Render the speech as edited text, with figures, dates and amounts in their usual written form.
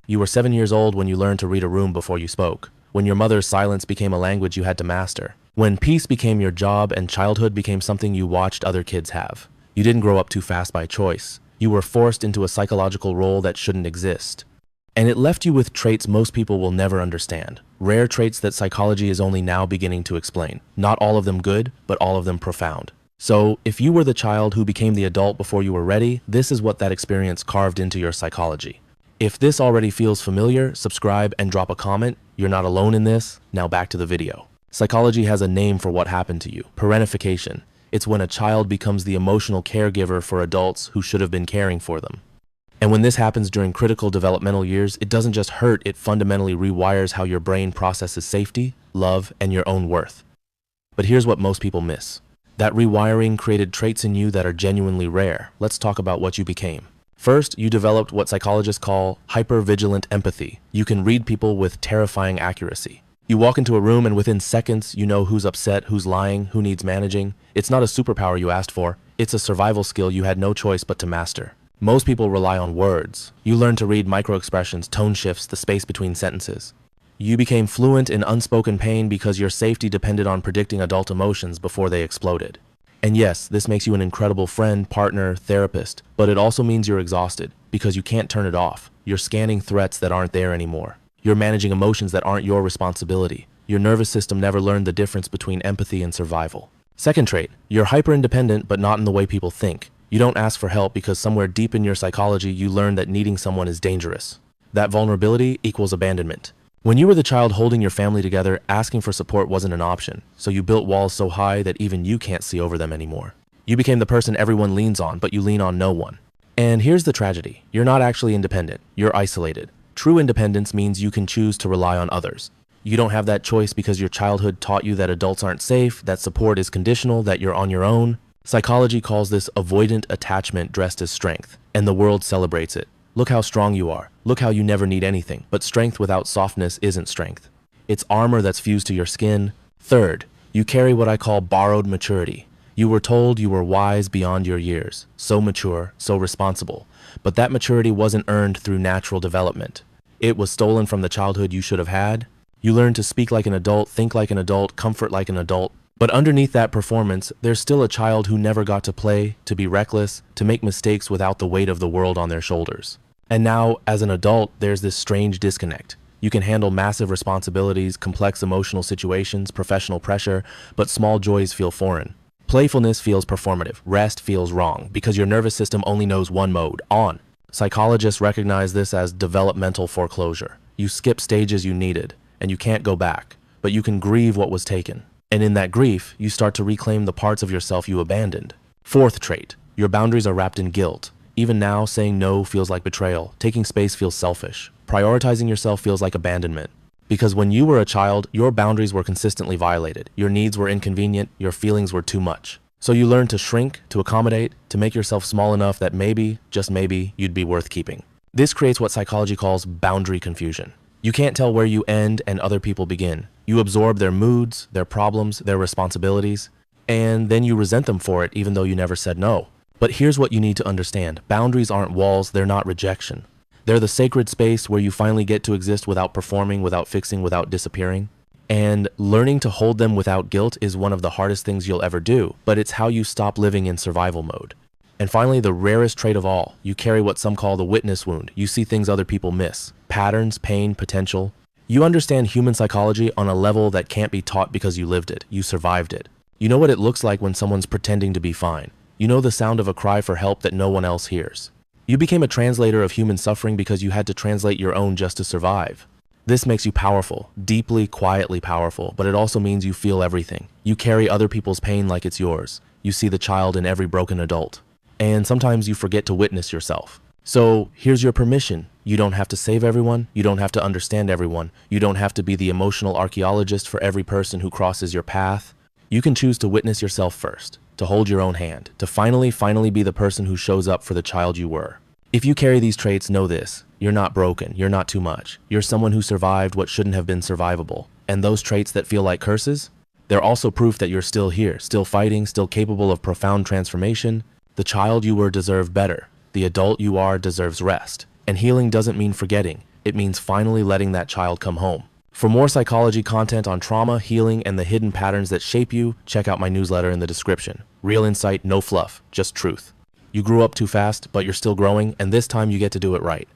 You were 7 years old when you learned to read a room before you spoke. When your mother's silence became a language you had to master. When peace became your job and childhood became something you watched other kids have. You didn't grow up too fast by choice. You were forced into a psychological role that shouldn't exist. And it left you with traits most people will never understand. Rare traits that psychology is only now beginning to explain. Not all of them good, but all of them profound. So, if you were the child who became the adult before you were ready, this is what that experience carved into your psychology. If this already feels familiar, subscribe and drop a comment. You're not alone in this. Now back to the video. Psychology has a name for what happened to you: parentification. It's when a child becomes the emotional caregiver for adults who should have been caring for them. And when this happens during critical developmental years, it doesn't just hurt, it fundamentally rewires how your brain processes safety, love, and your own worth. But here's what most people miss. That rewiring created traits in you that are genuinely rare. Let's talk about what you became. First, you developed what psychologists call hypervigilant empathy. You can read people with terrifying accuracy. You walk into a room and within seconds, you know who's upset, who's lying, who needs managing. It's not a superpower you asked for. It's a survival skill you had no choice but to master. Most people rely on words. You learn to read microexpressions, tone shifts, the space between sentences. You became fluent in unspoken pain because your safety depended on predicting adult emotions before they exploded. And yes, this makes you an incredible friend, partner, therapist, but it also means you're exhausted because you can't turn it off. You're scanning threats that aren't there anymore. You're managing emotions that aren't your responsibility. Your nervous system never learned the difference between empathy and survival. Second trait, you're hyper-independent, but not in the way people think. You don't ask for help because somewhere deep in your psychology, you learn that needing someone is dangerous. That vulnerability equals abandonment. When you were the child holding your family together, asking for support wasn't an option, so you built walls so high that even you can't see over them anymore. You became the person everyone leans on, but you lean on no one. And here's the tragedy. You're not actually independent. You're isolated. True independence means you can choose to rely on others. You don't have that choice because your childhood taught you that adults aren't safe, that support is conditional, that you're on your own. Psychology calls this avoidant attachment dressed as strength, and the world celebrates it. Look how strong you are. Look how you never need anything. But strength without softness isn't strength. It's armor that's fused to your skin. Third, you carry what I call borrowed maturity. You were told you were wise beyond your years, so mature, so responsible. But that maturity wasn't earned through natural development. It was stolen from the childhood you should have had. You learned to speak like an adult, think like an adult, comfort like an adult. But underneath that performance, there's still a child who never got to play, to be reckless, to make mistakes without the weight of the world on their shoulders. And now, as an adult, there's this strange disconnect. You can handle massive responsibilities, complex emotional situations, professional pressure, but small joys feel foreign. Playfulness feels performative, rest feels wrong, because your nervous system only knows one mode, on. Psychologists recognize this as developmental foreclosure. You skip stages you needed, and you can't go back, but you can grieve what was taken. And in that grief, you start to reclaim the parts of yourself you abandoned. Fourth trait, your boundaries are wrapped in guilt. Even now, saying no feels like betrayal. Taking space feels selfish. Prioritizing yourself feels like abandonment. Because when you were a child, your boundaries were consistently violated. Your needs were inconvenient. Your feelings were too much. So you learned to shrink, to accommodate, to make yourself small enough that maybe, just maybe, you'd be worth keeping. This creates what psychology calls boundary confusion. You can't tell where you end and other people begin. You absorb their moods, their problems, their responsibilities, and then you resent them for it even though you never said no. But here's what you need to understand. Boundaries aren't walls, they're not rejection. They're the sacred space where you finally get to exist without performing, without fixing, without disappearing. And learning to hold them without guilt is one of the hardest things you'll ever do, but it's how you stop living in survival mode. And finally, the rarest trait of all, you carry what some call the witness wound. You see things other people miss. Patterns, pain, potential. You understand human psychology on a level that can't be taught because you lived it. You survived it. You know what it looks like when someone's pretending to be fine. You know the sound of a cry for help that no one else hears. You became a translator of human suffering because you had to translate your own just to survive. This makes you powerful, deeply, quietly powerful, but it also means you feel everything. You carry other people's pain like it's yours. You see the child in every broken adult. And sometimes you forget to witness yourself. So here's your permission. You don't have to save everyone. You don't have to understand everyone. You don't have to be the emotional archaeologist for every person who crosses your path. You can choose to witness yourself first, to hold your own hand, to finally be the person who shows up for the child you were. If you carry these traits, know this. You're not broken. You're not too much. You're someone who survived what shouldn't have been survivable. And those traits that feel like curses, they're also proof that you're still here, still fighting, still capable of profound transformation. The child you were deserved better. The adult you are deserves rest. And healing doesn't mean forgetting. It means finally letting that child come home. For more psychology content on trauma, healing, and the hidden patterns that shape you, check out my newsletter in the description. Real insight, no fluff, just truth. You grew up too fast, but you're still growing, and this time you get to do it right.